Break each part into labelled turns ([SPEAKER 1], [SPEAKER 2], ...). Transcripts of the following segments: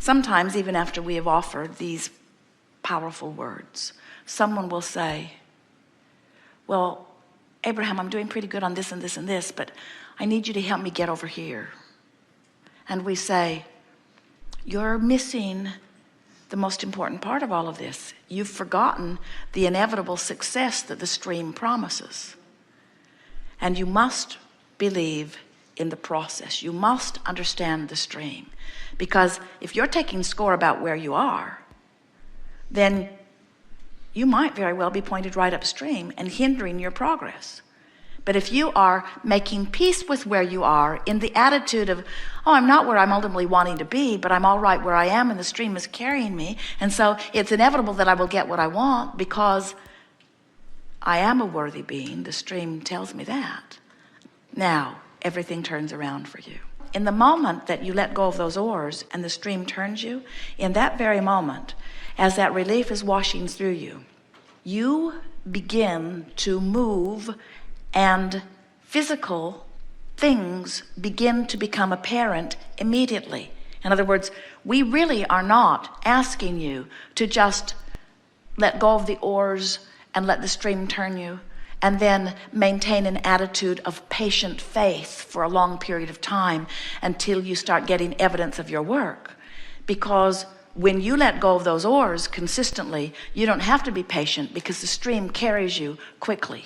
[SPEAKER 1] Sometimes, even after we have offered these powerful words, someone will say, well, Abraham, I'm doing pretty good on this and this and this, but I need you to help me get over here. And we say, you're missing the most important part of all of this. You've forgotten the inevitable success that the stream promises. And you must believe in the process. You must understand the stream. Because if you're taking score about where you are, then you might very well be pointed right upstream and hindering your progress. But if you are making peace with where you are in the attitude of, oh, I'm not where I'm ultimately wanting to be, but I'm all right where I am and the stream is carrying me. And so it's inevitable that I will get what I want because I am a worthy being. The stream tells me that. Now, everything turns around for you. In the moment that you let go of those oars and the stream turns you, in that very moment, as that relief is washing through you, you begin to move and physical things begin to become apparent immediately. In other words, we really are not asking you to just let go of the oars and let the stream turn you and then maintain an attitude of patient faith for a long period of time until you start getting evidence of your work. Because when you let go of those oars consistently, you don't have to be patient because the stream carries you quickly.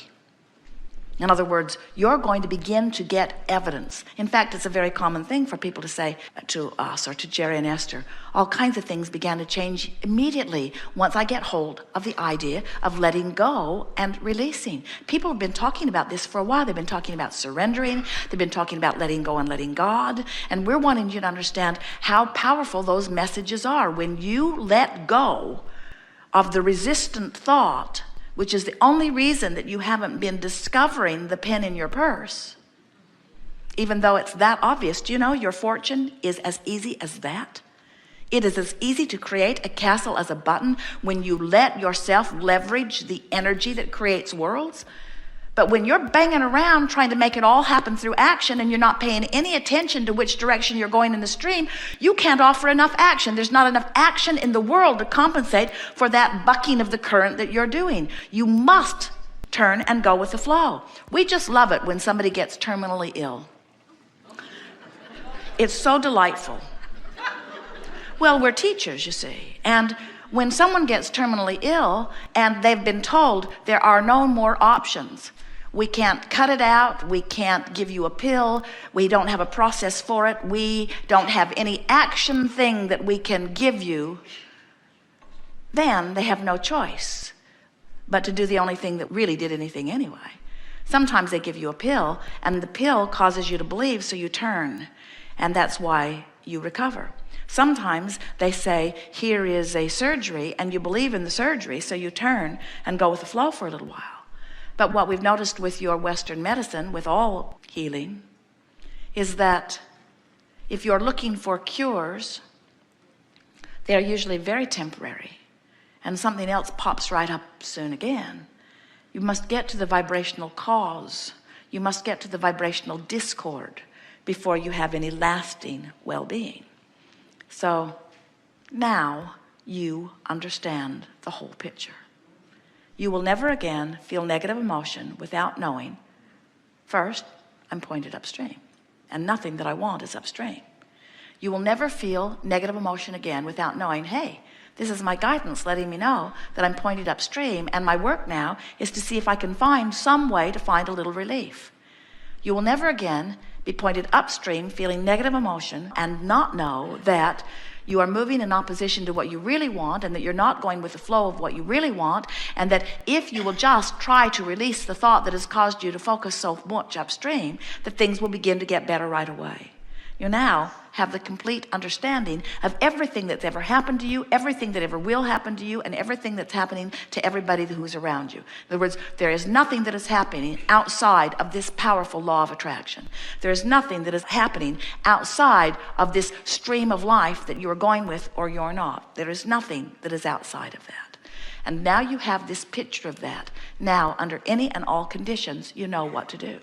[SPEAKER 1] In other words, you're going to begin to get evidence. In fact, it's a very common thing for people to say to us or to Jerry and Esther, all kinds of things began to change immediately once I get hold of the idea of letting go and releasing. People have been talking about this for a while. They've been talking about surrendering. They've been talking about letting go and letting God. And we're wanting you to understand how powerful those messages are. When you let go of the resistant thought, which is the only reason that you haven't been discovering the pen in your purse, even though it's that obvious. Do you know your fortune is as easy as that? It is as easy to create a castle as a button when you let yourself leverage the energy that creates worlds. But when you're banging around trying to make it all happen through action and you're not paying any attention to which direction you're going in the stream, you can't offer enough action. There's not enough action in the world to compensate for that bucking of the current that you're doing. You must turn and go with the flow. We just love it when somebody gets terminally ill. It's so delightful. Well, we're teachers, you see, and when someone gets terminally ill and they've been told there are no more options, we can't cut it out, we can't give you a pill, we don't have a process for it, we don't have any action thing that we can give you, then they have no choice but to do the only thing that really did anything anyway. Sometimes they give you a pill and the pill causes you to believe, so you turn, and that's why you recover. Sometimes they say, here is a surgery, and you believe in the surgery, so you turn and go with the flow for a little while. But what we've noticed with your Western medicine, with all healing, is that if you're looking for cures, they're usually very temporary, and something else pops right up soon again. You must get to the vibrational cause. You must get to the vibrational discord before you have any lasting well-being. So now you understand the whole picture. You will never again feel negative emotion without knowing, first, I'm pointed upstream, and nothing that I want is upstream. You will never feel negative emotion again without knowing, hey, this is my guidance letting me know that I'm pointed upstream, and my work now is to see if I can find some way to find a little relief. You will never again be pointed upstream feeling negative emotion and not know that you are moving in opposition to what you really want, and that you're not going with the flow of what you really want, and that if you will just try to release the thought that has caused you to focus so much upstream, that things will begin to get better right away. You now have the complete understanding of everything that's ever happened to you, everything that ever will happen to you, and everything that's happening to everybody who's around you. In other words, there is nothing that is happening outside of this powerful law of attraction. There is nothing that is happening outside of this stream of life that you're going with or you're not. There is nothing that is outside of that. And now you have this picture of that. Now, under any and all conditions, you know what to do.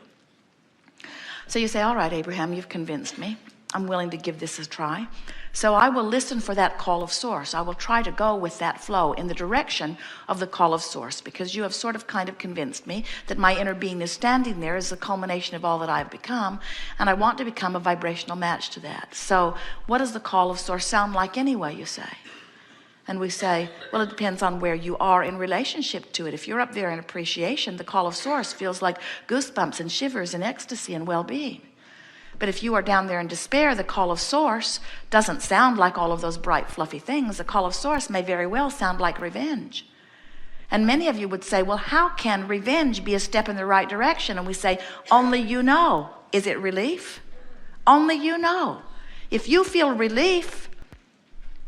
[SPEAKER 1] So you say, all right, Abraham, you've convinced me. I'm willing to give this a try. So I will listen for that call of source. I will try to go with that flow in the direction of the call of source, because you have sort of kind of convinced me that my inner being is standing there as the culmination of all that I've become, and I want to become a vibrational match to that. So what does the call of source sound like anyway, you say? And we say, well, it depends on where you are in relationship to it. If you're up there in appreciation, the call of source feels like goosebumps and shivers and ecstasy and well-being. But if you are down there in despair, the call of source doesn't sound like all of those bright, fluffy things. The call of source may very well sound like revenge. And many of you would say, well, how can revenge be a step in the right direction? And we say, only you know. Is it relief? Only you know. If you feel relief,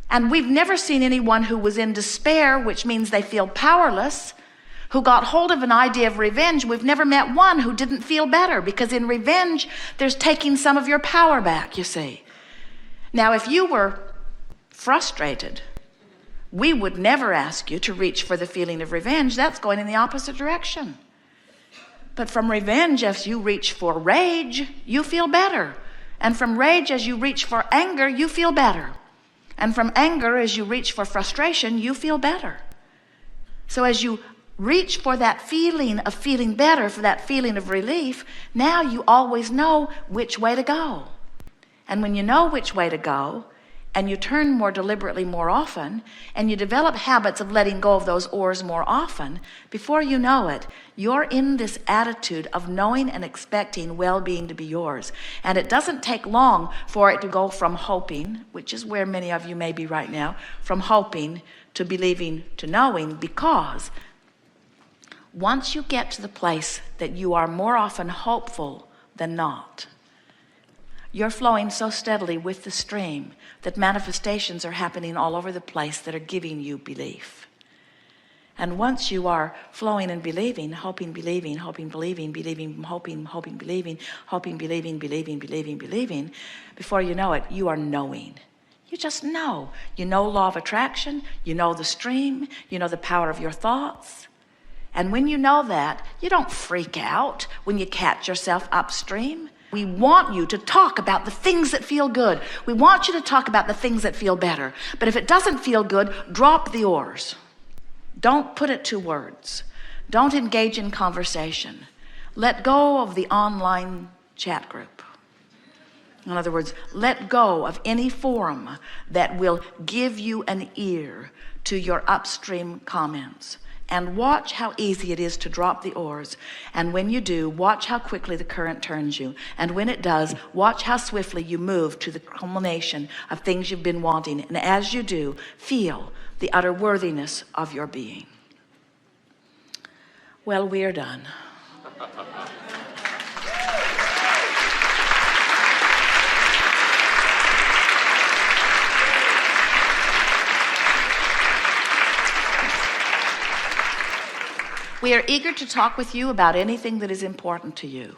[SPEAKER 1] and we've never seen anyone who was in despair, which means they feel powerless, who got hold of an idea of revenge. We've never met one who didn't feel better, because in revenge, there's taking some of your power back, you see. Now, if you were frustrated, we would never ask you to reach for the feeling of revenge. That's going in the opposite direction. But from revenge, as you reach for rage, you feel better. And from rage, as you reach for anger, you feel better. And from anger, as you reach for frustration, you feel better. So as you reach for that feeling of feeling better, for that feeling of relief, now you always know which way to go. And when you know which way to go, and you turn more deliberately more often, and you develop habits of letting go of those oars more often, before you know it, you're in this attitude of knowing and expecting well-being to be yours. And it doesn't take long for it to go from hoping, which is where many of you may be right now, from hoping to believing to knowing, because once you get to the place that you are more often hopeful than not, you're flowing so steadily with the stream that manifestations are happening all over the place that are giving you belief. And once you are flowing and believing, hoping, believing, hoping, believing, believing, hoping, hoping, believing, hoping, believing, believing, believing, believing, before you know it, you are knowing. You just know. You know law of attraction, you know the stream, you know the power of your thoughts. And when you know that, you don't freak out when you catch yourself upstream. We want you to talk about the things that feel good. We want you to talk about the things that feel better. But if it doesn't feel good, drop the oars. Don't put it to words. Don't engage in conversation. Let go of the online chat group. In other words, let go of any forum that will give you an ear to your upstream comments. And watch how easy it is to drop the oars. And when you do, watch how quickly the current turns you. And when it does, watch how swiftly you move to the culmination of things you've been wanting. And as you do, feel the utter worthiness of your being. Well, we are done. We are eager to talk with you about anything that is important to you.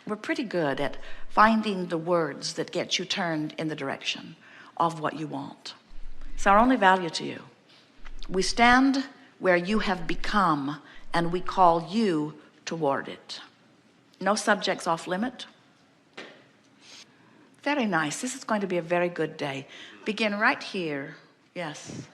[SPEAKER 1] We're pretty good at finding the words that get you turned in the direction of what you want. It's our only value to you. We stand where you have become, and we call you toward it. No subjects off limit. Very nice. This is going to be a very good day. Begin right here. Yes.